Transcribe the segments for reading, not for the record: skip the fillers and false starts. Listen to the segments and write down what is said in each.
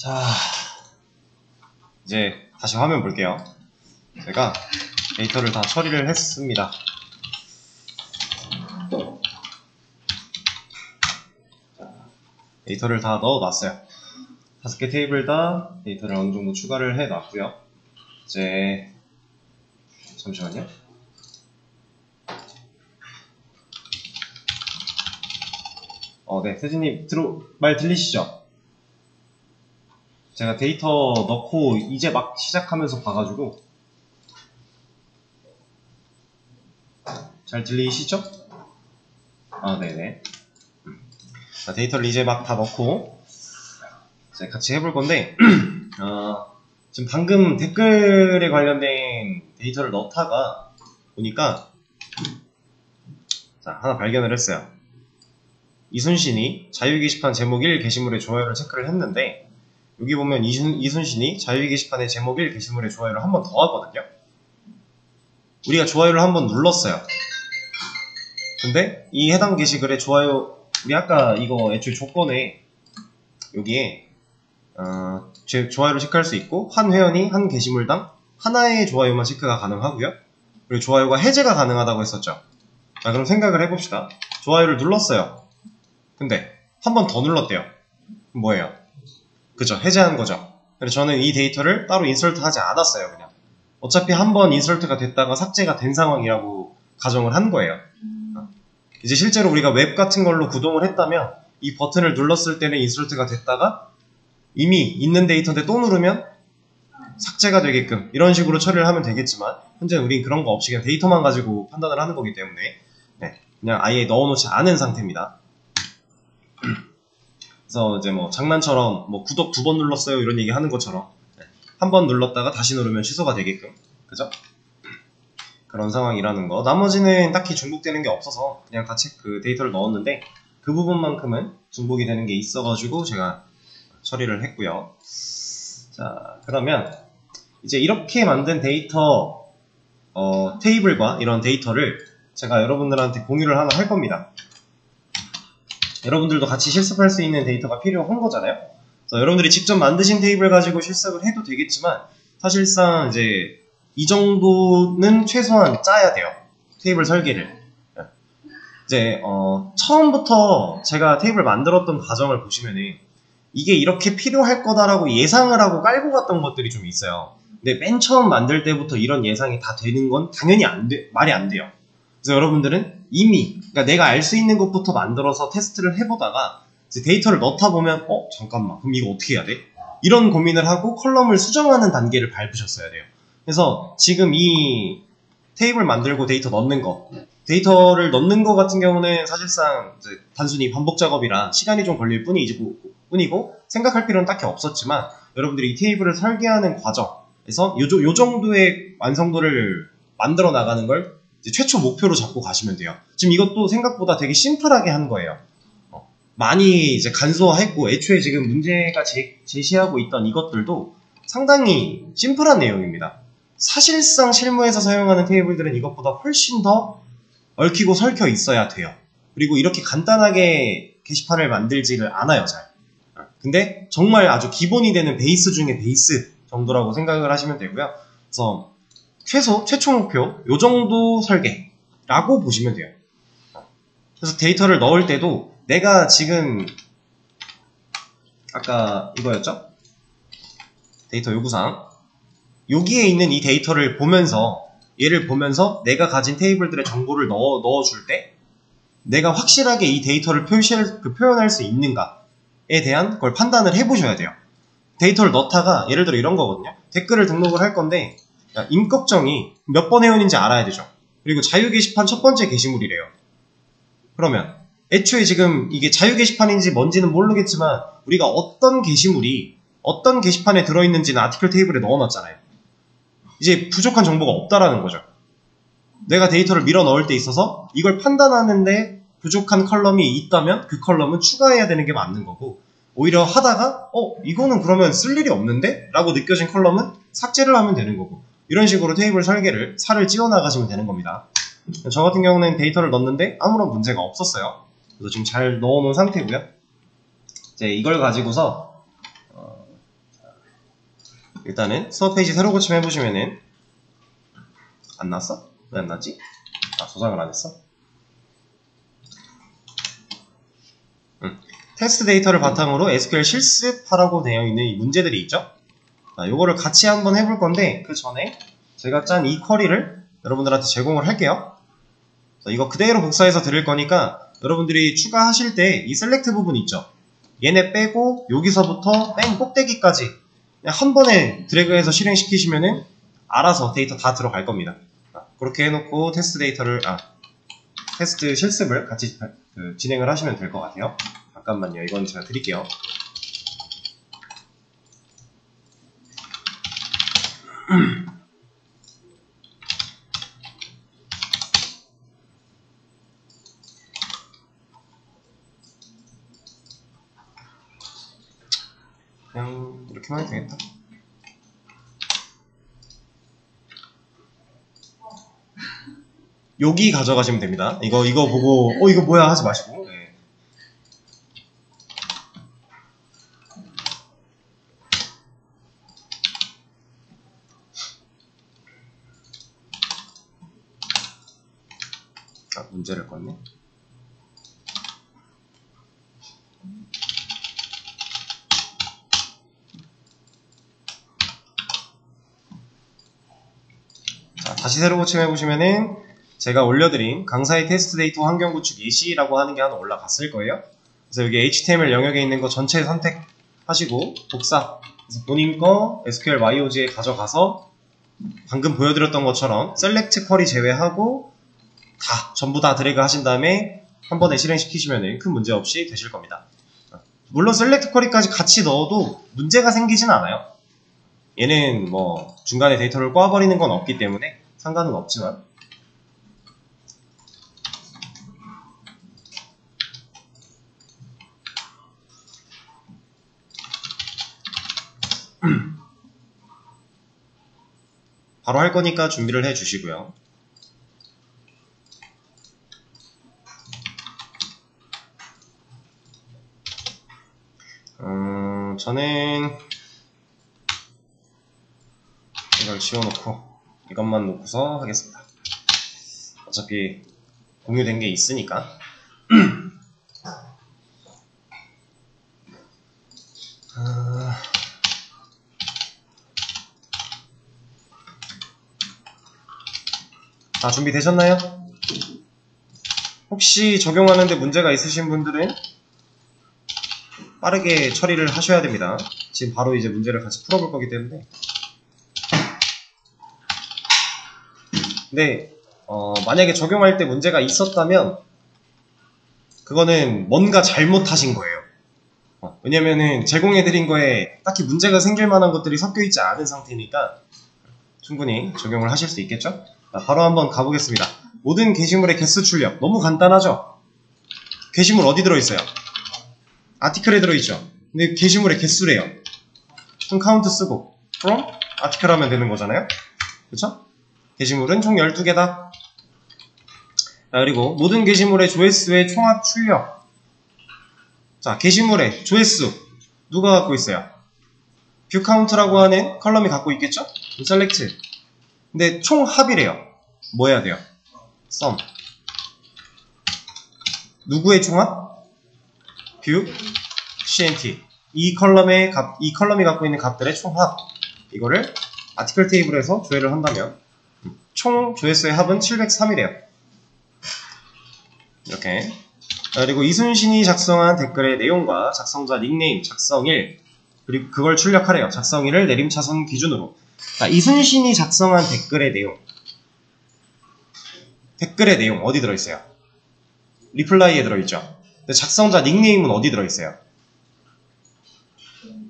자, 이제 다시 화면 볼게요. 제가 데이터를 다 처리를 했습니다. 데이터를 다 넣어놨어요. 5개 테이블 다 데이터를 어느 정도 추가를 해놨고요. 이제 잠시만요. 네, 세진님 말 들리시죠? 제가 데이터 넣고 이제 막 시작하면서 봐가지고 잘 들리시죠? 네네. 데이터를 이제 막 다 넣고 이제 같이 해볼 건데 지금 방금 댓글에 관련된 데이터를 넣다가 보니까 자, 하나 발견을 했어요. 이순신이 자유 게시판 제목 1 게시물의 좋아요를 체크를 했는데 여기 보면 이순신이 자유 게시판의 제목 1 게시물의 좋아요를 한 번 더 하거든요. 우리가 좋아요를 한 번 눌렀어요. 근데 이 해당 게시글의 좋아요, 우리 아까 이거 애초에 조건에 여기에 좋아요를 체크할 수 있고 한 회원이 한 게시물당 하나의 좋아요만 체크가 가능하고요. 그리고 좋아요가 해제가 가능하다고 했었죠. 자, 그럼 생각을 해봅시다. 좋아요를 눌렀어요. 근데 한 번 더 눌렀대요. 뭐예요? 그죠? 해제한 거죠. 그래서 저는 이 데이터를 따로 인설트 하지 않았어요. 그냥 어차피 한 번 인설트가 됐다가 삭제가 된 상황이라고 가정을 한 거예요. 이제 실제로 우리가 웹 같은 걸로 구동을 했다면 이 버튼을 눌렀을 때는 인설트가 됐다가 이미 있는 데이터인데 또 누르면 삭제가 되게끔 이런 식으로 처리를 하면 되겠지만 현재는 우린 그런 거 없이 그냥 데이터만 가지고 판단을 하는 거기 때문에 그냥 아예 넣어놓지 않은 상태입니다. 그래서 이제 뭐 장난처럼 뭐 구독 2번 눌렀어요 이런 얘기 하는 것처럼 한 번 눌렀다가 다시 누르면 취소가 되게끔, 그죠? 그런 상황이라는 거. 나머지는 딱히 중복되는 게 없어서 그냥 다 그 데이터를 넣었는데 그 부분만큼은 중복이 되는 게 있어가지고 제가 처리를 했고요. 자, 그러면 이제 이렇게 만든 데이터 테이블과 이런 데이터를 제가 여러분들한테 공유를 하나 할 겁니다. 여러분들도 같이 실습할 수 있는 데이터가 필요한 거잖아요. 그래서 여러분들이 직접 만드신 테이블 가지고 실습을 해도 되겠지만 사실상 이제 이 정도는 최소한 짜야 돼요. 테이블 설계를. 이제 처음부터 제가 테이블 만들었던 과정을 보시면은 이게 이렇게 필요할 거다라고 예상을 하고 깔고 갔던 것들이 좀 있어요. 근데 맨 처음 만들 때부터 이런 예상이 다 되는 건 당연히 말이 안 돼요. 그래서 여러분들은 이미 그러니까 내가 알 수 있는 것부터 만들어서 테스트를 해보다가 이제 데이터를 넣다 보면 잠깐만 그럼 이거 어떻게 해야 돼? 이런 고민을 하고 컬럼을 수정하는 단계를 밟으셨어야 돼요. 그래서 지금 이 테이블 만들고 데이터 넣는 거, 데이터를 넣는 거 같은 경우는 사실상 이제 단순히 반복 작업이라 시간이 좀 걸릴 뿐이고 생각할 필요는 딱히 없었지만 여러분들이 이 테이블을 설계하는 과정에서 요 정도의 완성도를 만들어 나가는 걸 이제 최초 목표로 잡고 가시면 돼요. 지금 이것도 생각보다 되게 심플하게 한 거예요. 많이 이제 간소화했고 애초에 지금 문제가 제시하고 있던 이것들도 상당히 심플한 내용입니다. 사실상 실무에서 사용하는 테이블들은 이것보다 훨씬 더 얽히고 설켜 있어야 돼요. 그리고 이렇게 간단하게 게시판을 만들지를 않아요, 잘. 근데 정말 아주 기본이 되는 베이스 중에 베이스 정도라고 생각을 하시면 되고요. 그래서 최초 목표 요 정도 설계라고 보시면 돼요. 그래서 데이터를 넣을 때도 내가 지금 아까 이거였죠? 데이터 요구사항 여기에 있는 이 데이터를 보면서 얘를 보면서 내가 가진 테이블들의 정보를 넣어줄 때 내가 확실하게 이 데이터를 표현할 수 있는가에 대한 걸 판단을 해보셔야 돼요. 데이터를 넣다가 예를 들어 이런 거거든요. 댓글을 등록을 할 건데 임꺽정이 몇 번 회원인지 알아야 되죠. 그리고 자유 게시판 첫 번째 게시물이래요. 그러면 애초에 지금 이게 자유 게시판인지 뭔지는 모르겠지만 우리가 어떤 게시물이 어떤 게시판에 들어있는지는 아티클 테이블에 넣어놨잖아요. 이제 부족한 정보가 없다라는 거죠. 내가 데이터를 밀어 넣을 때 있어서 이걸 판단하는데 부족한 컬럼이 있다면 그 컬럼은 추가해야 되는 게 맞는 거고 오히려 하다가 이거는 그러면 쓸 일이 없는데? 라고 느껴진 컬럼은 삭제를 하면 되는 거고 이런 식으로 테이블 설계를 살을 찌워 나가시면 되는 겁니다. 저 같은 경우는 데이터를 넣었는데 아무런 문제가 없었어요. 그래서 지금 잘 넣어놓은 상태고요. 이제 이걸 가지고서 일단은 수업 페이지 새로 고침 해보시면은 안 났어? 왜 안 났지? 아, 저장을 안 했어? 테스트 데이터를 바탕으로 SQL 실습하라고 되어 있는 이 문제들이 있죠? 자, 요거를 같이 한번 해볼 건데, 그 전에 제가 짠 이 쿼리를 여러분들한테 제공을 할게요. 자, 이거 그대로 복사해서 드릴 거니까 여러분들이 추가하실 때 이 셀렉트 부분 있죠? 얘네 빼고 여기서부터 맨 꼭대기까지 그냥 한 번에 드래그해서 실행시키시면은 알아서 데이터 다 들어갈 겁니다. 자, 그렇게 해놓고 테스트 실습을 같이 진행을 하시면 될 것 같아요. 잠깐만요. 이건 제가 드릴게요. 그냥 이렇게만 해도 되겠다. 여기 가져가시면 됩니다. 이거 보고 이거 뭐야 하지 마시고. 네. 아, 문제를 껐네. 자, 다시 새로 고침해 보시면은 제가 올려드린 강사의 테스트 데이터 환경 구축 예시라고 하는 게 하나 올라갔을 거예요. 그래서 여기 HTML 영역에 있는 거 전체 선택하시고 복사. 그래서 본인 거 SQL YOG에 가져가서 방금 보여드렸던 것처럼 셀렉트 쿼리 제외하고 전부 다 드래그 하신 다음에 한 번에 실행시키시면 큰 문제 없이 되실 겁니다. 물론 셀렉트 쿼리까지 같이 넣어도 문제가 생기진 않아요. 얘는 뭐 중간에 데이터를 꽈버리는 건 없기 때문에 상관은 없지만 바로 할 거니까 준비를 해 주시고요. 저는 이걸 지워놓고 이것만 놓고서 하겠습니다. 어차피 공유된 게 있으니까. 다 준비되셨나요? 혹시 적용하는데 문제가 있으신 분들은 빠르게 처리를 하셔야 됩니다. 지금 바로 이제 문제를 같이 풀어볼 거기 때문에. 근데 만약에 적용할 때 문제가 있었다면 그거는 뭔가 잘못하신 거예요. 왜냐면은 제공해드린 거에 딱히 문제가 생길 만한 것들이 섞여있지 않은 상태니까 충분히 적용을 하실 수 있겠죠? 자, 바로 한번 가보겠습니다. 모든 게시물의 개수 출력. 너무 간단하죠? 게시물 어디 들어있어요? 아티클에 들어있죠? 근데 게시물의 개수래요. 총 카운트 쓰고 from 아티클 하면 되는 거잖아요? 그쵸? 게시물은 총 12개다. 자, 그리고 모든 게시물의 조회수의 총합 출력. 자, 게시물의 조회수 누가 갖고 있어요? 뷰 카운트라고 하는 컬럼이 갖고 있겠죠? 셀렉트. 근데 총합이래요. 뭐 해야 돼요? sum. 누구의 총합? 뷰 cnt. 이 컬럼이 갖고 있는 값들의 총합. 이거를 아티클 테이블에서 조회를 한다면 총 조회수의 합은 703이래요. 이렇게. 그리고 이순신이 작성한 댓글의 내용과 작성자 닉네임, 작성일, 그리고 그걸 출력하래요. 작성일을 내림차순 기준으로. 자, 이순신이 작성한 댓글의 내용 어디 들어있어요? 리플라이에 들어있죠. 근데 작성자 닉네임은 어디 들어있어요?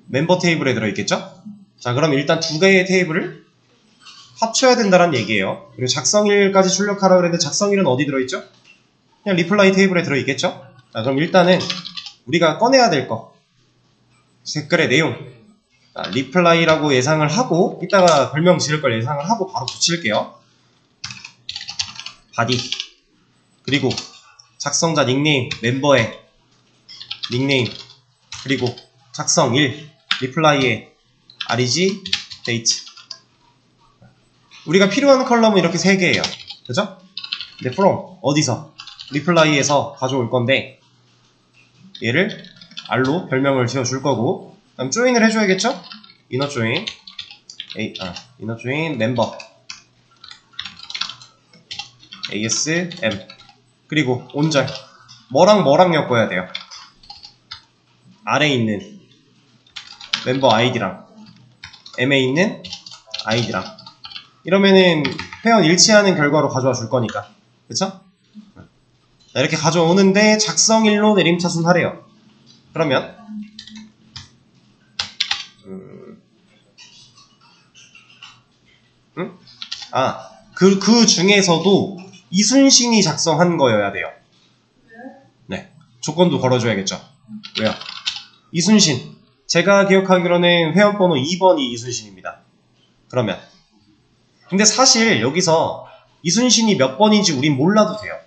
멤버 테이블에 들어있겠죠? 자, 그럼 일단 두 개의 테이블을 합쳐야 된다는 얘기예요. 그리고 작성일까지 출력하라고 그랬는데 작성일은 어디 들어있죠? 그냥 리플라이 테이블에 들어있겠죠? 자, 그럼 일단은 우리가 꺼내야 될 거, 댓글의 내용. 자, 리플라이라고 예상을 하고 이따가 별명 지을 걸 예상을 하고 바로 붙일게요. 바디. 그리고 작성자 닉네임, 멤버의 닉네임, 그리고 작성일, 리플라이의 reg 데이트. 우리가 필요한 컬럼은 이렇게 3개예요. 그죠? 근데 from 어디서? reply에서 가져올 건데 얘를 r로 별명을 지어줄 거고, 그다음 join을 해줘야겠죠? inner join inner join member asm, 그리고 온절 뭐랑 엮어야 돼요? R에 있는 멤버 아이디랑 M에 있는 아이디랑. 이러면은 회원 일치하는 결과로 가져와 줄 거니까. 그쵸? 자, 이렇게 가져오는데 작성일로 내림차순 하래요. 그러면 그 중에서도 이순신이 작성한 거여야 돼요. 네, 조건도 걸어줘야겠죠. 왜요? 이순신, 제가 기억하기로는 회원번호 2번이 이순신입니다. 그러면 근데 사실 여기서 이순신이 몇 번인지 우린 몰라도 돼요.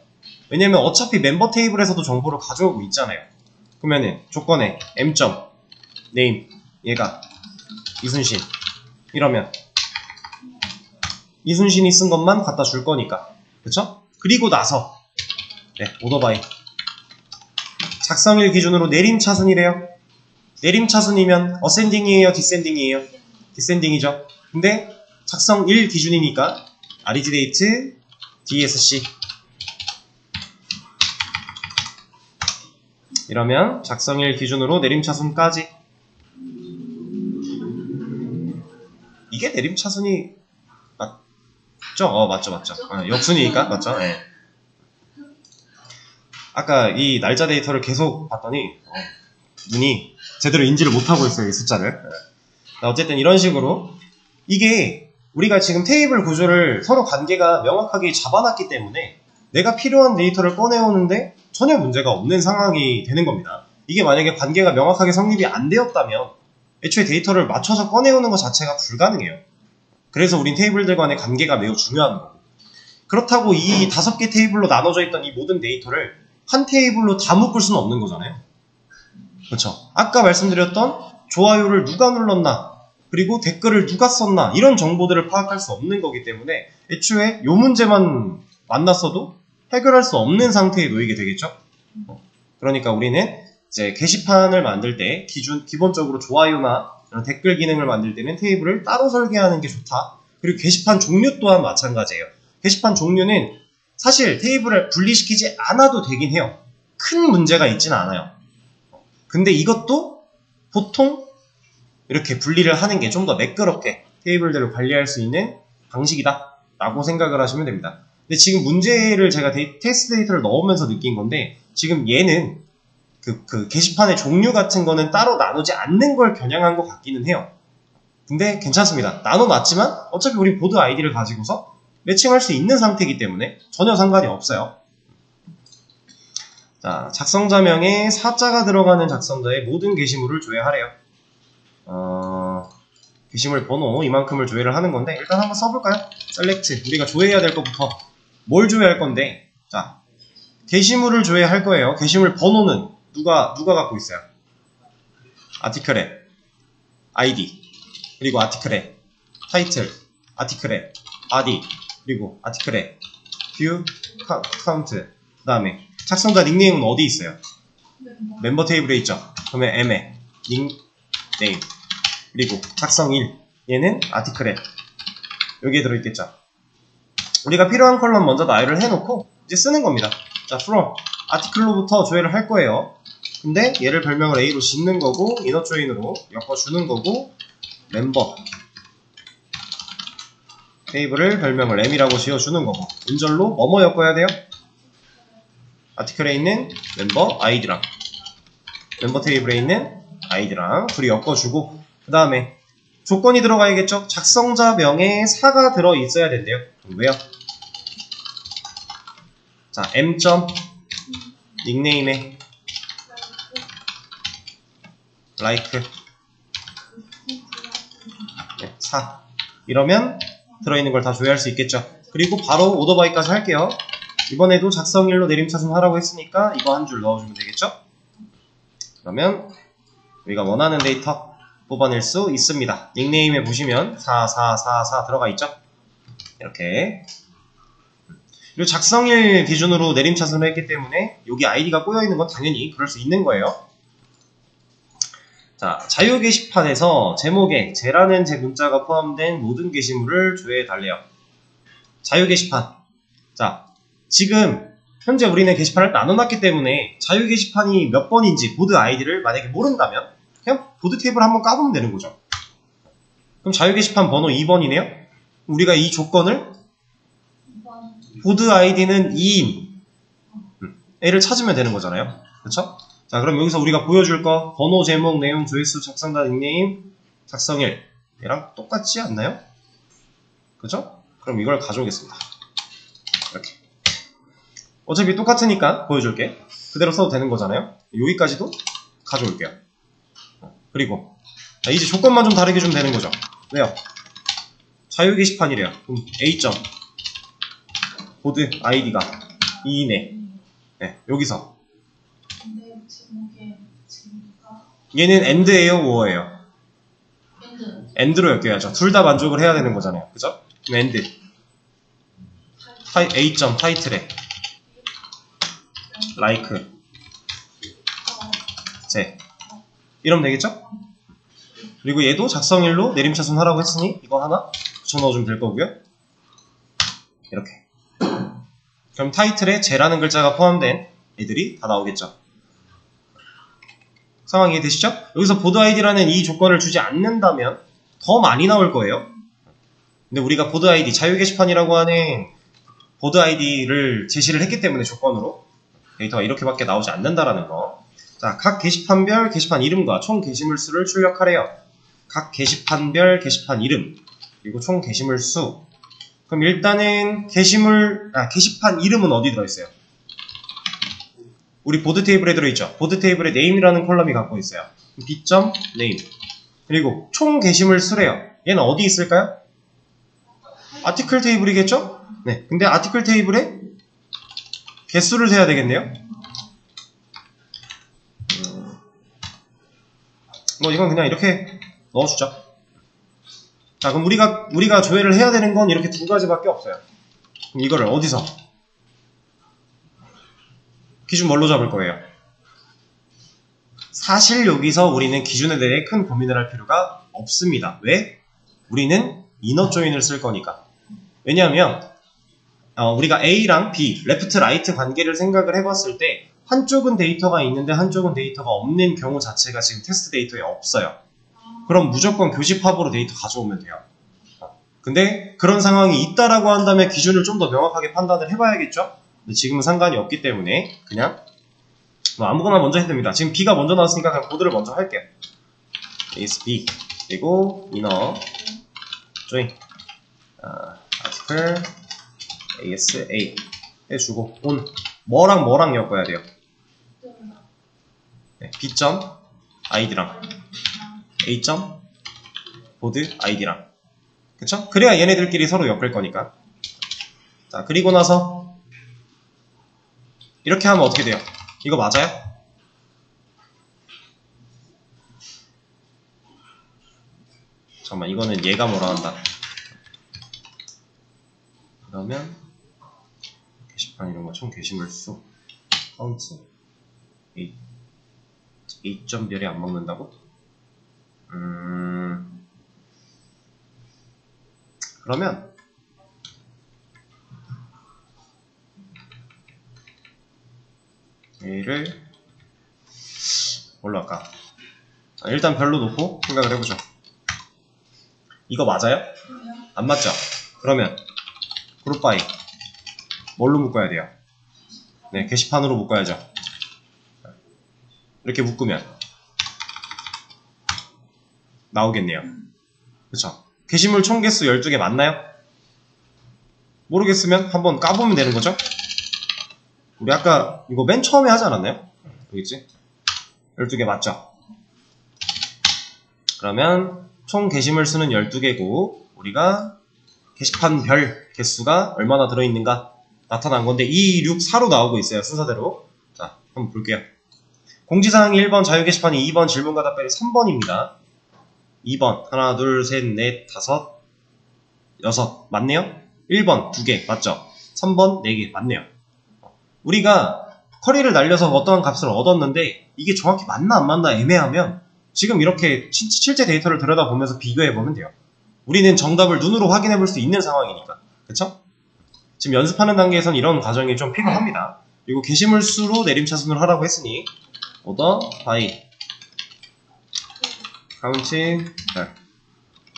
왜냐면 어차피 멤버 테이블에서도 정보를 가져오고 있잖아요. 그러면은 조건에 m.name 얘가 이순신 이러면 이순신이 쓴 것만 갖다 줄 거니까. 그쵸? 그리고 나서 오더바이 작성일 기준으로 내림차순이래요. 내림차순이면 어센딩이에요? 디센딩이에요? 디센딩이죠. 근데 작성일 기준이니까 REGDate DSC 이러면 작성일 기준으로 내림차순까지. 이게 내림차순이 맞죠? 맞죠. 역순이니까 맞죠? 네. 아까 이 날짜 데이터를 계속 봤더니 눈이 제대로 인지를 못하고 있어요, 이 숫자를. 어쨌든 이런 식으로 이게 우리가 지금 테이블 구조를 서로 관계가 명확하게 잡아놨기 때문에 내가 필요한 데이터를 꺼내오는데 전혀 문제가 없는 상황이 되는 겁니다. 이게 만약에 관계가 명확하게 성립이 안 되었다면 애초에 데이터를 맞춰서 꺼내오는 것 자체가 불가능해요. 그래서 우린 테이블들 간의 관계가 매우 중요한 거고, 그렇다고 이 5개 테이블로 나눠져 있던 이 모든 데이터를 한 테이블로 다 묶을 수는 없는 거잖아요. 그렇죠? 아까 말씀드렸던 좋아요를 누가 눌렀나, 그리고 댓글을 누가 썼나, 이런 정보들을 파악할 수 없는 거기 때문에 애초에 이 문제만 만났어도 해결할 수 없는 상태에 놓이게 되겠죠? 그러니까 우리는 이제 게시판을 만들 때 기본적으로 좋아요나 이런 댓글 기능을 만들 때는 테이블을 따로 설계하는 게 좋다. 그리고 게시판 종류 또한 마찬가지예요. 게시판 종류는 사실 테이블을 분리시키지 않아도 되긴 해요. 큰 문제가 있지는 않아요. 근데 이것도 보통 이렇게 분리를 하는 게 좀 더 매끄럽게 테이블들을 관리할 수 있는 방식이다 라고 생각을 하시면 됩니다. 근데 지금 문제를 제가 테스트 데이터를 넣으면서 느낀 건데, 지금 얘는 그 게시판의 종류 같은 거는 따로 나누지 않는 걸 겨냥한 것 같기는 해요. 근데 괜찮습니다. 나눠놨지만 어차피 우리 보드 아이디를 가지고서 매칭할 수 있는 상태이기 때문에 전혀 상관이 없어요. 자, 작성자명에 사자가 들어가는 작성자의 모든 게시물을 조회하래요. 게시물 번호 이만큼을 조회를 하는 건데, 일단 한번 써볼까요? select, 우리가 조회해야 될 것부터 뭘 조회할 건데, 자, 게시물을 조회할 거예요. 게시물 번호는 누가 갖고 있어요? 아티클의 ID, 그리고 아티클의 타이틀, 아티클의 body, 그리고 아티클의 view, count. 그 다음에 작성자 닉네임은 어디 있어요? 멤버 테이블에 있죠. 그러면 m의 닉네임, 그리고 작성일, 얘는 아티클에 여기에 들어있겠죠. 우리가 필요한 컬럼 먼저 나열을 해놓고 이제 쓰는 겁니다. 자, from 아티클로부터 조회를 할 거예요. 근데 얘를 별명을 A로 짓는 거고, 이너 조인으로 엮어주는 거고, 멤버 테이블을 별명을 M이라고 지어주는 거고, 운절로 뭐뭐 엮어야 돼요? 아티클에 있는 멤버 아이디랑 멤버 테이블에 있는 아이디랑 둘이 엮어주고, 그 다음에 조건이 들어가야겠죠? 작성자 명에 사가 들어있어야 된대요. 왜요? 자, m. 닉네임에 like 4 이러면 들어있는 걸 다 조회할 수 있겠죠. 그리고 바로 오더바이까지 할게요. 이번에도 작성일로 내림차순 하라고 했으니까 이거 한 줄 넣어주면 되겠죠. 그러면 우리가 원하는 데이터 뽑아낼 수 있습니다. 닉네임에 보시면 4444 들어가 있죠? 이렇게. 그리고 작성일 기준으로 내림차순을 했기 때문에 여기 아이디가 꼬여있는 건 당연히 그럴 수 있는 거예요. 자, 자유 게시판에서 제목에 제라는 제 문자가 포함된 모든 게시물을 조회해달래요. 자유 게시판. 자, 지금 현재 우리는 게시판을 나눠놨기 때문에 자유 게시판이 몇 번인지 보드 아이디를 만약에 모른다면 그냥 보드 테이블 한번 까보면 되는 거죠. 그럼 자유 게시판 번호 2번이네요. 우리가 이 조건을 보드 아이디는 2인 애를 찾으면 되는 거잖아요. 그쵸? 자, 그럼 여기서 우리가 보여줄 거 번호, 제목, 내용, 조회수, 작성자, 닉네임, 작성일 얘랑 똑같지 않나요? 그죠? 그럼 이걸 가져오겠습니다. 이렇게. 어차피 똑같으니까 보여줄게. 그대로 써도 되는 거잖아요. 여기까지도 가져올게요. 그리고 자, 이제 조건만 좀 다르게 주면 되는 거죠. 왜요? 자유 게시판이래요. 그럼 A. 보드 아이디가 2이네. 네, 여기서 얘는 AND예요, OR예요? AND로 엮여야죠. 둘 다 만족을 해야 되는 거잖아요. 그죠? 그럼 AND A. 타이틀에 like 제 이러면 되겠죠? 그리고 얘도 작성일로 내림차순 하라고 했으니 이거 하나 붙여 넣어주면 될 거고요. 이렇게. 그럼 타이틀에 제라는 글자가 포함된 애들이 다 나오겠죠. 상황 이해되시죠? 여기서 보드 아이디라는 이 조건을 주지 않는다면 더 많이 나올 거예요. 근데 우리가 보드 아이디, 자유 게시판이라고 하는 보드 아이디를 제시를 했기 때문에 조건으로 데이터가 이렇게밖에 나오지 않는다라는 거. 자, 각 게시판별 게시판 이름과 총 게시물 수를 출력하래요. 각 게시판별 게시판 이름 그리고 총 게시물 수. 그럼 일단은 게시판 이름은 어디 들어있어요? 우리 보드 테이블에 들어있죠. 보드 테이블에 name이라는 컬럼이 갖고 있어요. b.name. 그리고 총 게시물 수래요. 얘는 어디 있을까요? 아티클 테이블이겠죠? 네. 근데 아티클 테이블에 개수를 세야 되겠네요. 뭐 이건 그냥 이렇게 넣어주죠. 자, 그럼 우리가 조회를 해야 되는 건 이렇게 두 가지밖에 없어요. 그럼 이거를 어디서? 기준 뭘로 잡을 거예요? 사실 여기서 우리는 기준에 대해 큰 고민을 할 필요가 없습니다. 왜? 우리는 이너 조인을 쓸 거니까. 왜냐하면 우리가 A랑 B, 레프트, 라이트 관계를 생각을 해봤을 때 한쪽은 데이터가 있는데 한쪽은 데이터가 없는 경우 자체가 지금 테스트 데이터에 없어요. 그럼 무조건 교집합으로 데이터 가져오면 돼요. 근데 그런 상황이 있다라고 한다면 기준을 좀 더 명확하게 판단을 해봐야겠죠? 근데 지금은 상관이 없기 때문에 그냥 뭐 아무거나 먼저 해도 됩니다. 지금 B가 먼저 나왔으니까 그냥 보드를 먼저 할게요. is B 그리고 inner join article ASA 해주고 on 뭐랑 엮어야 돼요? 네, B. id랑 A. 보드 id랑 그쵸? 그래야 얘네들끼리 서로 엮을 거니까. 자, 그리고 나서 이렇게 하면 어떻게 돼요? 이거 맞아요? 잠깐만, 이거는 얘가 뭐라 한다. 그러면 게시판 이런 거 총 게시물 수 카운트 8점별이 안 먹는다고? 그러면 얘를 뭘로 할까? 일단 별로 놓고 생각을 해보죠. 이거 맞아요? 안 맞죠? 그러면 그룹 바이 뭘로 묶어야 돼요? 네, 게시판으로 묶어야죠. 이렇게 묶으면 나오겠네요. 그쵸? 게시물 총 개수 12개 맞나요? 모르겠으면 한번 까보면 되는 거죠? 우리 아까 이거 맨 처음에 하지 않았나요? 여기있지? 12개 맞죠? 그러면 총 게시물 수는 12개고 우리가 게시판별 개수가 얼마나 들어있는가 나타난 건데 2, 6, 4로 나오고 있어요. 순서대로. 자, 한번 볼게요. 공지사항이 1번 자유 게시판이 2번 질문과 답변이 3번입니다. 2번 하나 둘 셋 넷 다섯 여섯 맞네요? 1번 2개 맞죠? 3번 4개 맞네요. 우리가 쿼리를 날려서 어떠한 값을 얻었는데 이게 정확히 맞나 안 맞나 애매하면 지금 이렇게 실제 데이터를 들여다보면서 비교해보면 돼요. 우리는 정답을 눈으로 확인해볼 수 있는 상황이니까. 그쵸? 지금 연습하는 단계에선 이런 과정이 좀 필요합니다. 그리고 게시물 수로 내림차순을 하라고 했으니 order by counting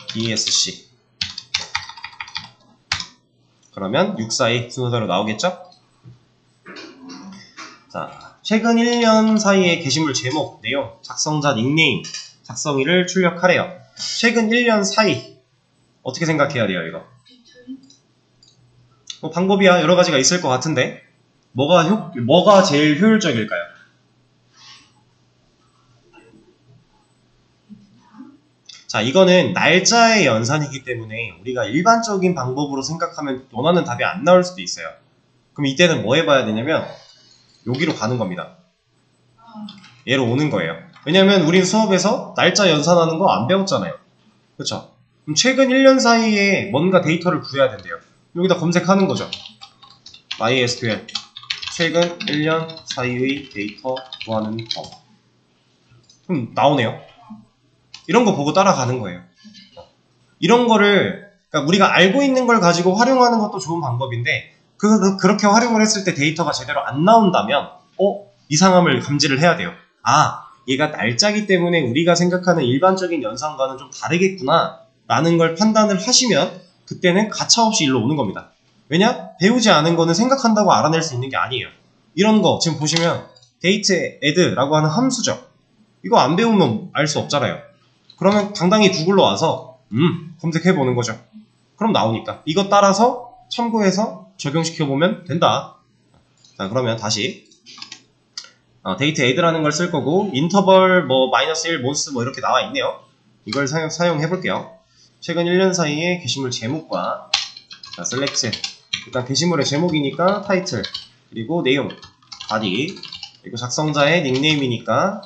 DSC 그러면 642 순서대로 나오겠죠? 자, 최근 1년 사이의 게시물 제목, 내용, 작성자 닉네임, 작성일을 출력하래요. 최근 1년 사이 어떻게 생각해야 돼요, 이거? 뭐 방법이야 여러 가지가 있을 것 같은데 뭐가 제일 효율적일까요? 자, 이거는 날짜의 연산이기 때문에 우리가 일반적인 방법으로 생각하면 원하는 답이 안 나올 수도 있어요. 그럼 이때는 뭐 해봐야 되냐면 여기로 가는 겁니다. 얘로 오는 거예요. 왜냐면 우린 수업에서 날짜 연산하는 거 안 배웠잖아요. 그쵸? 그럼 최근 1년 사이에 뭔가 데이터를 구해야 된대요. 여기다 검색하는 거죠. MySQL 최근 1년 사이의 데이터 구하는 법. 그럼 나오네요. 이런 거 보고 따라가는 거예요. 이런 거를 그러니까 우리가 알고 있는 걸 가지고 활용하는 것도 좋은 방법인데 그렇게 활용을 했을 때 데이터가 제대로 안 나온다면 이상함을 감지를 해야 돼요. 아, 얘가 날짜기 때문에 우리가 생각하는 일반적인 연산과는 좀 다르겠구나 라는 걸 판단을 하시면 그때는 가차없이 일로 오는 겁니다. 왜냐? 배우지 않은 거는 생각한다고 알아낼 수 있는 게 아니에요. 이런 거 지금 보시면 date add라고 하는 함수죠. 이거 안 배우면 알 수 없잖아요. 그러면 당당히 구글로 와서 검색해보는 거죠. 그럼 나오니까 이거 따라서 참고해서 적용시켜보면 된다. 자, 그러면 다시 데이트 add라는 걸 쓸 거고 인터벌 -1 몬스 이렇게 나와 있네요. 이걸 사용해 볼게요. 최근 1년 사이에 게시물 제목과 자, select 일단 게시물의 제목이니까 타이틀 그리고 내용 body 그리고 작성자의 닉네임이니까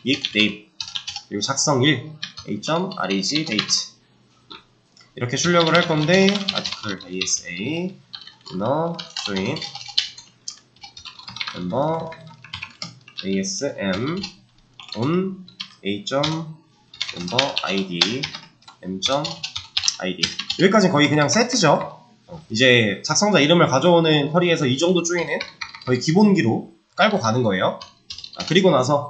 닉네임 그리고 작성일 a.reg date 이렇게 출력을 할 건데 article asa inner join member asm on a.member id m.id 여기까지는 거의 그냥 세트죠. 이제 작성자 이름을 가져오는 쿼리에서 이 정도 조인은 거의 기본기로 깔고 가는 거예요. 그리고 나서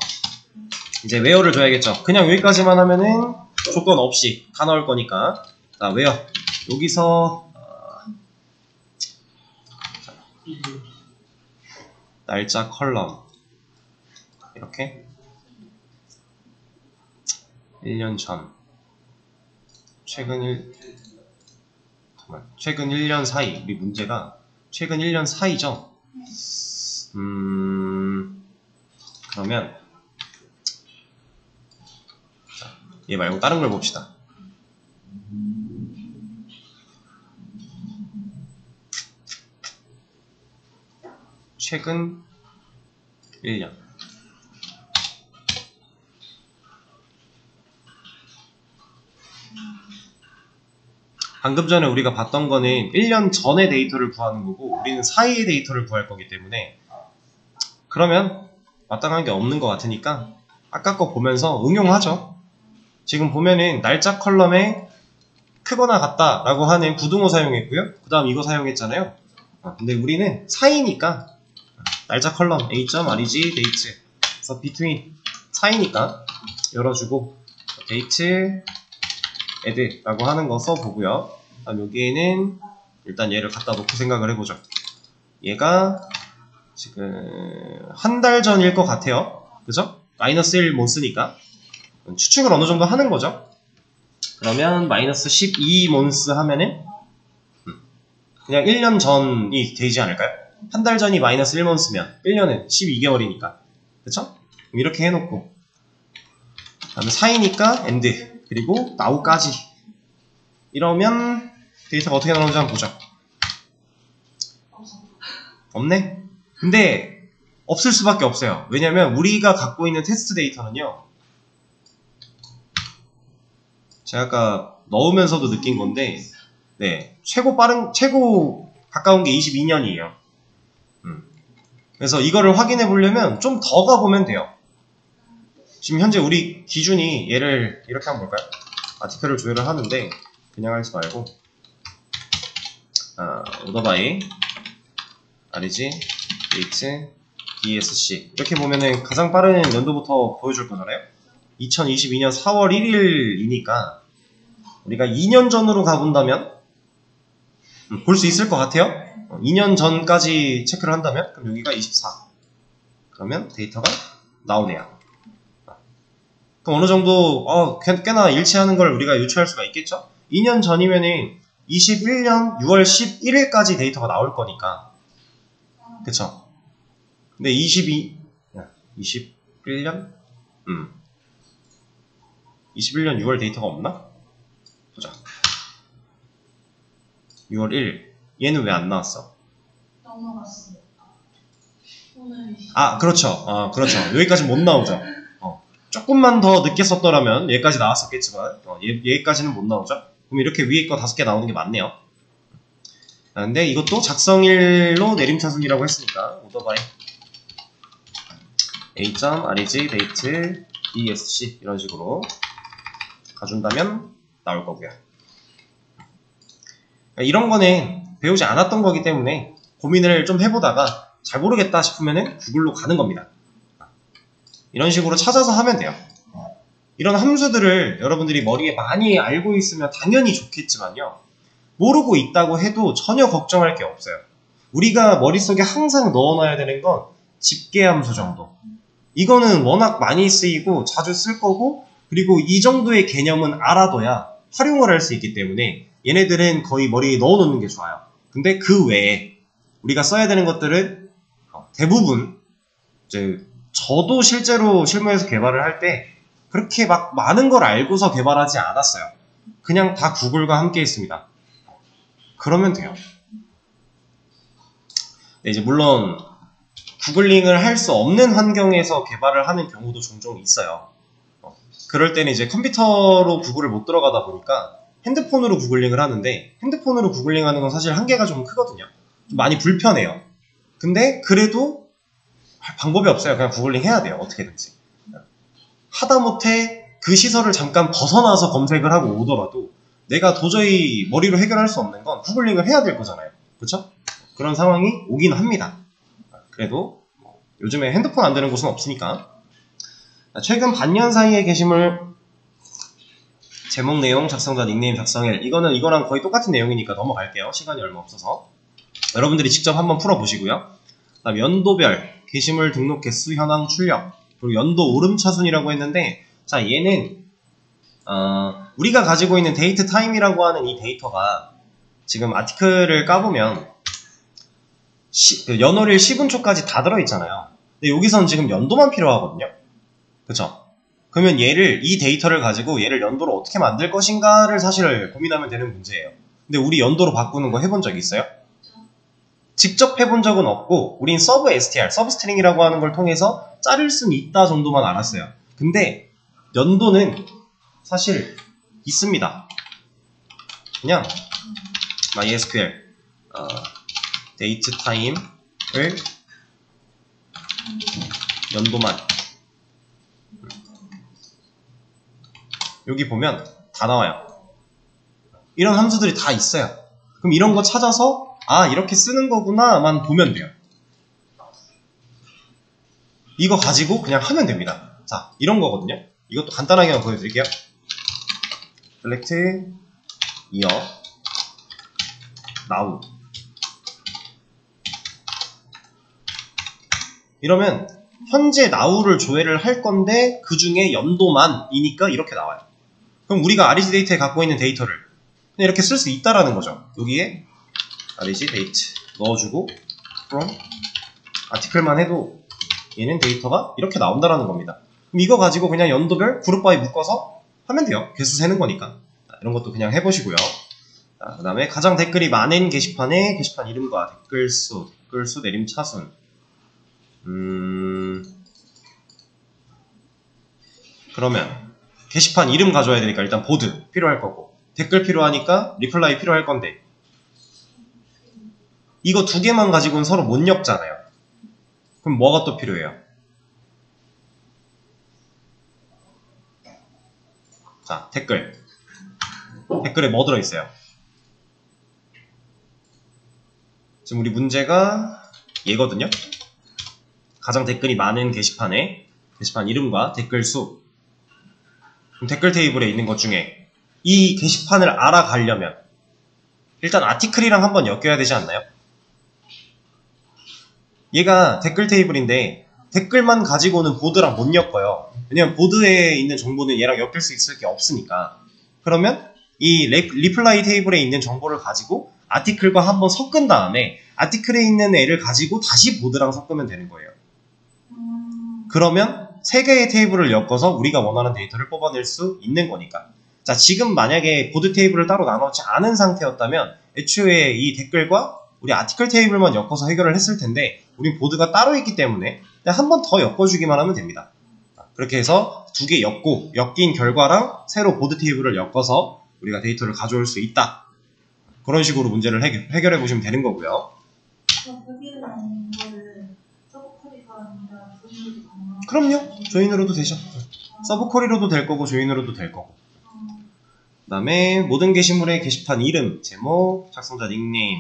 이제 웨어를 줘야겠죠. 그냥 여기까지만 하면은 조건 없이 다 나올 거니까 자, 웨어 여기서 날짜 컬럼 이렇게 1년 전 최근 1년 사이 우리 문제가 최근 1년 사이죠. 그러면 자, 얘 말고 다른 걸 봅시다. 최근 1년 방금 전에 우리가 봤던 거는 1년 전의 데이터를 구하는 거고 우리는 사이의 데이터를 구할 거기 때문에 그러면 마땅한 게 없는 것 같으니까 아까 거 보면서 응용하죠. 지금 보면은 날짜 컬럼에 크거나 같다 라고 하는 부등호 사용했고요. 그 다음 이거 사용했잖아요. 근데 우리는 사이니까 날짜 컬럼 a.reg date 그래서 between 사이니까 열어주고 date add 라고 하는 거 써보고요. 그다음 여기에는 일단 얘를 갖다 놓고 생각을 해보죠. 얘가 지금 한 달 전일 것 같아요. 그죠? -1 몬스니까 추측을 어느 정도 하는 거죠. 그러면 -12 몬스 하면은 그냥 1년 전이 되지 않을까요? 한 달 전이 -1 몬스면 1년은 12개월이니까 그쵸? 이렇게 해놓고 그다음에 사이니까 end 그리고 now까지 이러면 데이터가 어떻게 나오는지 한번 보자. 없네? 근데 없을 수밖에 없어요. 왜냐면 우리가 갖고 있는 테스트 데이터는요 제가 아까 넣으면서도 느낀 건데, 네, 최고 가까운 게 22년이에요. 그래서 이거를 확인해 보려면 좀 더 가보면 돼요. 지금 현재 우리 기준이 얘를 이렇게 한번 볼까요? 아티클을 조회를 하는데 그냥 하지 말고 오더바이 RG 데이트 DSC 이렇게 보면은 가장 빠른 연도부터 보여줄 거잖아요. 2022년 4월 1일이니까 우리가 2년 전으로 가본다면 볼 수 있을 것 같아요. 2년 전까지 체크를 한다면 그럼 여기가 24 그러면 데이터가 나오네요. 그럼 어느 정도 꽤나 일치하는 걸 우리가 유추할 수가 있겠죠? 2년 전이면은 21년 6월 11일까지 데이터가 나올 거니까 그쵸? 근데 21년 21년 6월 데이터가 없나? 보자. 6월 1일 얘는 왜 안 나왔어? 넘어갔어요. 오늘 그렇죠. 그렇죠. 여기까지 못 나오죠. 조금만 더 늦게 썼더라면 얘까지 나왔었겠지만 얘까지는 못 나오죠. 그럼 이렇게 위에 거 5개 나오는 게 맞네요. 근데 이것도 작성일로 내림차순이라고 했으니까 오더바이 a.reg date esc 이런 식으로 가준다면 나올 거고요. 이런 거는 배우지 않았던 거기 때문에 고민을 좀 해보다가 잘 모르겠다 싶으면은 구글로 가는 겁니다. 이런 식으로 찾아서 하면 돼요. 이런 함수들을 여러분들이 머리에 많이 알고 있으면 당연히 좋겠지만요. 모르고 있다고 해도 전혀 걱정할 게 없어요. 우리가 머릿속에 항상 넣어놔야 되는 건 집계함수 정도. 이거는 워낙 많이 쓰이고 자주 쓸 거고 그리고 이 정도의 개념은 알아둬야 활용을 할 수 있기 때문에 얘네들은 거의 머리에 넣어놓는 게 좋아요. 근데 그 외에 우리가 써야 되는 것들은 대부분 이제 저도 실제로 실무에서 개발을 할 때 그렇게 막 많은 걸 알고서 개발하지 않았어요. 그냥 다 구글과 함께 했습니다. 그러면 돼요. 네, 이제 물론 구글링을 할 수 없는 환경에서 개발을 하는 경우도 종종 있어요. 그럴 때는 이제 컴퓨터로 구글을 못 들어가다 보니까 핸드폰으로 구글링을 하는데 핸드폰으로 구글링 하는 건 사실 한계가 좀 크거든요. 좀 많이 불편해요. 근데 그래도 방법이 없어요. 그냥 구글링 해야 돼요. 어떻게든지. 하다못해 그 시설을 잠깐 벗어나서 검색을 하고 오더라도 내가 도저히 머리로 해결할 수 없는 건 구글링을 해야 될 거잖아요. 그렇죠? 그런 상황이 오긴 합니다. 그래도 요즘에 핸드폰 안 되는 곳은 없으니까. 최근 반년 사이에 게시물 제목 내용, 작성자 닉네임, 작성일 이거랑 거의 똑같은 내용이니까 넘어갈게요. 시간이 얼마 없어서. 여러분들이 직접 한번 풀어보시고요. 그다음 연도별, 게시물 등록 개수, 현황, 출력 그리고 연도 오름차순이라고 했는데 자 얘는 우리가 가지고 있는 데이트 타임이라고 하는 이 데이터가 지금 아티클을 까보면 연월일 10분초까지 다 들어있잖아요. 근데 여기선 지금 연도만 필요하거든요. 그쵸? 그러면 이 데이터를 가지고 얘를 연도로 어떻게 만들 것인가를 사실 고민하면 되는 문제예요. 근데 우리 연도로 바꾸는 거 해본 적 있어요? 직접 해본 적은 없고 우린 서브 str, 서브 스트링이라고 하는 걸 통해서 자를 수는 있다 정도만 알았어요. 근데 연도는 사실 있습니다. 그냥 MySQL 데이트 타임을 연도만 여기 보면 다 나와요. 이런 함수들이 다 있어요. 그럼 이런 거 찾아서 이렇게 쓰는 거구나만 보면 돼요. 이거 가지고 그냥 하면 됩니다. 자, 이런 거거든요. 이것도 간단하게 한번 보여드릴게요. select year now 이러면 현재 now를 조회를 할 건데 그 중에 연도만이니까 이렇게 나와요. 그럼 우리가 REG 데이터에 갖고 있는 데이터를 그냥 이렇게 쓸 수 있다라는 거죠. 여기에 REG 데이트 넣어주고 from 아티클만 해도 얘는 데이터가 이렇게 나온다라는 겁니다. 그럼 이거 가지고 그냥 연도별 그룹 바이 묶어서 하면 돼요. 개수 세는 거니까. 이런 것도 그냥 해보시고요. 그 다음에 가장 댓글이 많은 게시판의 게시판 이름과 댓글 수 내림 차순. 그러면 게시판 이름 가져와야 되니까 일단 보드 필요할 거고, 댓글 필요하니까 리플라이 필요할 건데, 이거 두 개만 가지고는 서로 못 엮잖아요. 그럼 뭐가 또 필요해요? 자, 댓글. 댓글에 뭐 들어있어요? 지금 우리 문제가 얘거든요. 가장 댓글이 많은 게시판에 게시판 이름과 댓글 수. 그럼 댓글 테이블에 있는 것 중에 이 게시판을 알아가려면 일단 아티클이랑 한번 엮여야 되지 않나요? 얘가 댓글 테이블인데 댓글만 가지고는 보드랑 못 엮어요. 왜냐면 보드에 있는 정보는 얘랑 엮일 수 있을 게 없으니까. 그러면 이 리플라이 테이블에 있는 정보를 가지고 아티클과 한번 섞은 다음에 아티클에 있는 애를 가지고 다시 보드랑 섞으면 되는 거예요. 그러면 세 개의 테이블을 엮어서 우리가 원하는 데이터를 뽑아낼 수 있는 거니까. 자, 지금 만약에 보드 테이블을 따로 나눠지 않은 상태였다면 애초에 이 댓글과 우리 아티클 테이블만 엮어서 해결을 했을 텐데 우린 보드가 따로 있기 때문에 한 번 더 엮어주기만 하면 됩니다. 그렇게 해서 두 개 엮인 결과랑 새로 보드 테이블을 엮어서 우리가 데이터를 가져올 수 있다. 그런 식으로 문제를 해결해 보시면 되는 거고요. 거기에 나온 거를 서브쿼리가 아니라 조인으로도 가능하고. 그럼요. 조인으로도 되죠. 서브쿼리로도 될 거고 조인으로도 될 거고. 그 다음에 모든 게시물의 게시판 이름, 제목, 작성자 닉네임.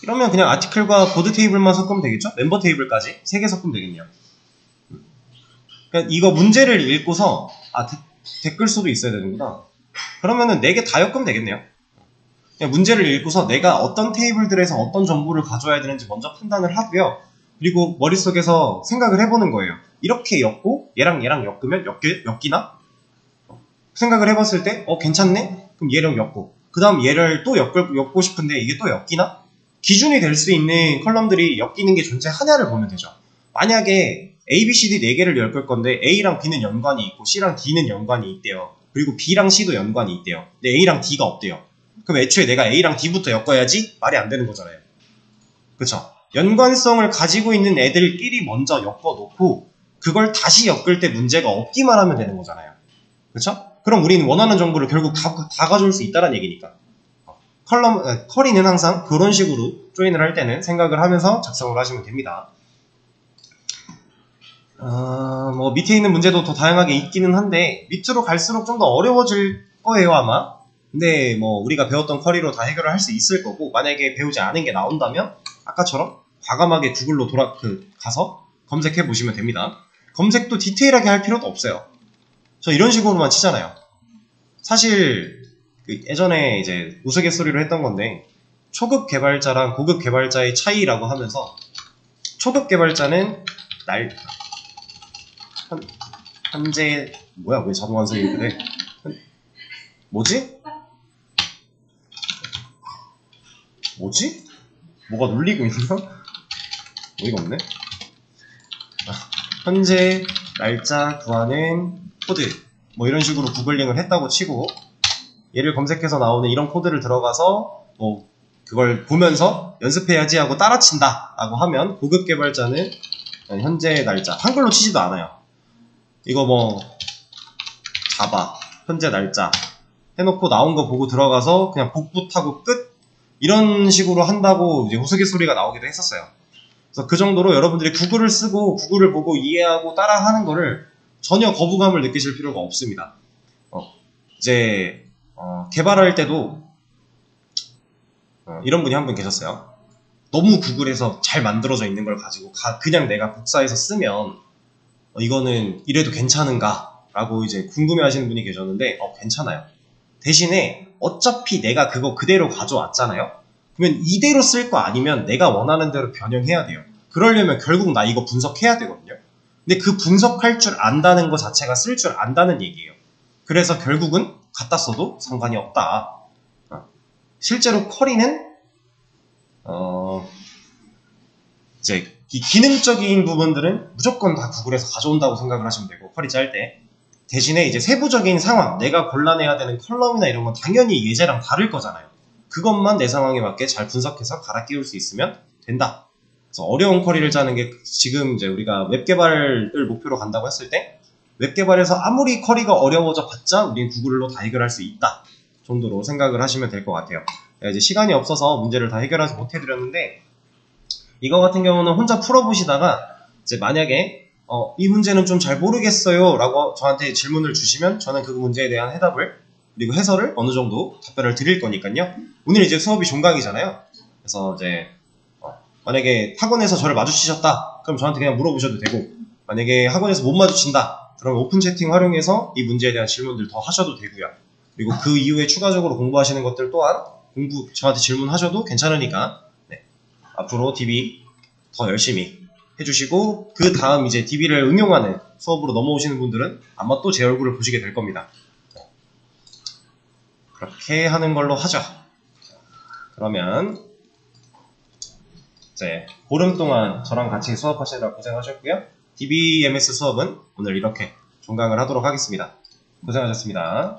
이러면 그냥 아티클과 보드 테이블만 섞으면 되겠죠? 멤버 테이블까지 3개 섞으면 되겠네요. 그러니까 이거 문제를 읽고서 댓글 수도 있어야 되는구나. 그러면은 4개 다 엮으면 되겠네요. 그냥 문제를 읽고서 내가 어떤 테이블들에서 어떤 정보를 가져와야 되는지 먼저 판단을 하고요. 그리고 머릿속에서 생각을 해보는 거예요. 이렇게 엮고 얘랑 엮으면 엮이나? 생각을 해봤을 때 괜찮네? 그럼 얘랑 엮고 그 다음 얘를 또 엮고 싶은데 이게 또 엮이나? 기준이 될 수 있는 컬럼들이 엮이는 게 존재하냐를 보면 되죠. 만약에 A, B, C, D 4개를 엮을 건데 A랑 B는 연관이 있고 C랑 D는 연관이 있대요. 그리고 B랑 C도 연관이 있대요. 근데 A랑 D가 없대요. 그럼 애초에 내가 A랑 D부터 엮어야지 말이 안 되는 거잖아요. 그쵸? 연관성을 가지고 있는 애들끼리 먼저 엮어놓고 그걸 다시 엮을 때 문제가 없기만 하면 되는 거잖아요. 그쵸? 그럼 우리는 원하는 정보를 결국 다 가져올 수 있다는 얘기니까. 쿼리는 항상 그런 식으로 조인을 할 때는 생각을 하면서 작성을 하시면 됩니다. 뭐 밑에 있는 문제도 더 다양하게 있기는 한데 밑으로 갈수록 좀 더 어려워질 거예요 아마. 근데 뭐 우리가 배웠던 쿼리로 다 해결을 할 수 있을 거고, 만약에 배우지 않은 게 나온다면 아까처럼 과감하게 구글로 가서 검색해 보시면 됩니다. 검색도 디테일하게 할 필요도 없어요. 저 이런 식으로만 치잖아요. 사실 예전에 이제 우스갯소리로 했던 건데 초급 개발자랑 고급 개발자의 차이라고 하면서, 초급 개발자는 현재 뭐야 왜 자동 완성이 이렇게 돼? 뭐지? 뭐가 눌리고 있나? 어이가 없네. 현재 날짜 구하는 코드 뭐 이런 식으로 구글링을 했다고 치고 얘를 검색해서 나오는 이런 코드를 들어가서 뭐 그걸 보면서 연습해야지 하고 따라친다 라고 하면, 고급 개발자는 현재 날짜 한글로 치지도 않아요. 이거 뭐 자바 현재 날짜 해놓고 나온 거 보고 들어가서 그냥 복붙하고 끝, 이런 식으로 한다고 이제 우스갯소리가 나오기도 했었어요. 그래서 그 정도로 여러분들이 구글을 쓰고 구글을 보고 이해하고 따라하는 거를 전혀 거부감을 느끼실 필요가 없습니다. 이제 개발할 때도 이런 분이 한 분 계셨어요. 너무 구글에서 잘 만들어져 있는 걸 가지고 그냥 내가 복사해서 쓰면 이거는 이래도 괜찮은가? 라고 이제 궁금해 하시는 분이 계셨는데 괜찮아요. 대신에 어차피 내가 그거 그대로 가져왔잖아요. 그러면 이대로 쓸 거 아니면 내가 원하는 대로 변형해야 돼요. 그러려면 결국 나 이거 분석해야 되거든요. 근데 그 분석할 줄 안다는 거 자체가 쓸 줄 안다는 얘기예요. 그래서 결국은 갖다 써도 상관이 없다. 실제로 쿼리는 이제 이 기능적인 부분들은 무조건 다 구글에서 가져온다고 생각을 하시면 되고, 쿼리 짤 때. 대신에 이제 세부적인 상황, 내가 골라내야 되는 컬럼이나 이런 건 당연히 예제랑 다를 거잖아요. 그것만 내 상황에 맞게 잘 분석해서 갈아 끼울 수 있으면 된다. 그래서 어려운 쿼리를 짜는 게 지금 이제 우리가 웹 개발을 목표로 간다고 했을 때 웹 개발에서 아무리 쿼리가 어려워져 봤자 우린 구글로 다 해결할 수 있다 정도로 생각을 하시면 될 것 같아요. 이제 시간이 없어서 문제를 다 해결하지 못해드렸는데 이거 같은 경우는 혼자 풀어보시다가 이제 만약에 이 문제는 좀 잘 모르겠어요 라고 저한테 질문을 주시면 저는 그 문제에 대한 해답을 그리고 해설을 어느 정도 답변을 드릴 거니까요. 오늘 이제 수업이 종강이잖아요. 그래서 이제 만약에 학원에서 저를 마주치셨다 그럼 저한테 그냥 물어보셔도 되고 만약에 학원에서 못 마주친다 그럼 오픈 채팅 활용해서 이 문제에 대한 질문들 더 하셔도 되고요. 그리고 그 이후에 추가적으로 공부하시는 것들 또한 저한테 질문하셔도 괜찮으니까 네. 앞으로 DB 더 열심히 해주시고 그 다음 이제 DB를 응용하는 수업으로 넘어오시는 분들은 아마 또 제 얼굴을 보시게 될 겁니다. 그렇게 하는 걸로 하죠. 그러면 이제 보름 동안 저랑 같이 수업하시느라 고생하셨고요. DBMS 수업은 오늘 이렇게 종강을 하도록 하겠습니다. 고생하셨습니다.